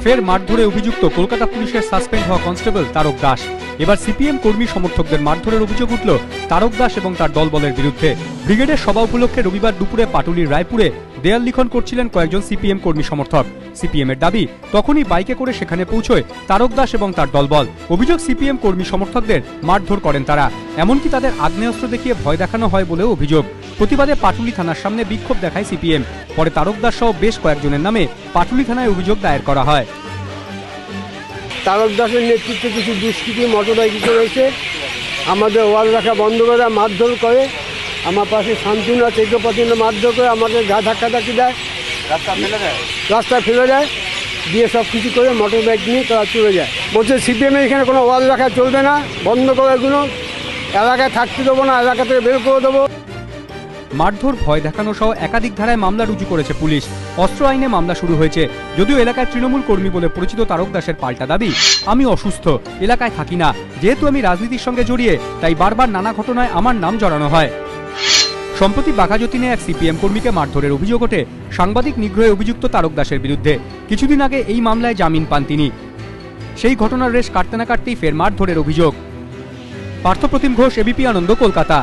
ফের মারধরে অভিযুক্ত কলকাতা পুলিশের সাসপেন্ড হওয়া কনস্টেবল তারক দাস। এবার সিপিএম কর্মী সমর্থকদের মারধরের অভিযোগ উঠল তারক দাস এবং তার দলবলের বিরুদ্ধে। ব্রিগেডের সভা উপলক্ষে রবিবার দুপুরে পাটুলির রায়পুরে দেয়াল লিখন করছিলেন কয়েকজন সিপিএম কর্মী সমর্থক। সিপিএম এর দাবি, তখনই বাইকে করে সেখানে পৌঁছয় তারক দাস এবং তার দলবল। অভিযোগ, সিপিএম কর্মী সমর্থকদের মারধর করেন তারা, এমনকি তাদের আগ্নেয়াস্ত্র দেখিয়ে ভয় দেখানো হয় বলেও অভিযোগ। প্রতিবাদে পাটুলি থানার সামনে বিক্ষোভ দেখায় সিপিএম। পরে তারক দাস সহ বেশ কয়েকজনের নামে পাটুলি থানায় অভিযোগ দায়ের করা হয়। তারক দাসের নেতৃত্বে কিছু দুষ্কৃতী মোটরসাইকেল রয়েছে, আমাদের ওয়াল রাখা বন্ধ করে মারধর করে, আমার পাশে শান্তনা চেকপতিনে মারধর করে, আমাদের গা ধাক্কি দেয়, রাস্তায় ফেলে দেয়, দিয়ে সব কিছু করে মোটর বাইক নিয়ে তারা চলে যায়। বলছে সিপিএমের এখানে কোনো ওয়াল রাখা চলবে না, বন্ধ করে এগুলো, এলাকায় থাকতে দেবো না, এলাকা থেকে বের করে দেবো। মারধর, ভয় দেখানো সহ একাধিক ধারায় মামলা রুজু করেছে পুলিশ। অস্ত্র আইনে মামলা শুরু হয়েছে। যদিও এলাকায় তৃণমূল কর্মী বলে পরিচিত তারক দাসের পাল্টা দাবি, আমি অসুস্থ, এলাকায় থাকি না, যেহেতু আমি রাজনীতির সঙ্গে জড়িয়ে তাই বারবার নানা ঘটনায় আমার নাম জড়ানো হয়। সম্প্রতি বাঘাযতীনে এক সিপিএম কর্মীকে মারধরের অভিযোগ ওঠে সাংবাদিক নিগ্রহে অভিযুক্ত তারক দাসের বিরুদ্ধে। কিছুদিন আগে এই মামলায় জামিন পান তিনি। সেই ঘটনার রেশ কাটতে না কাটতেই ফের মারধরের অভিযোগ। পার্থপ্রতিম ঘোষ, এবিপি আনন্দ, কলকাতা।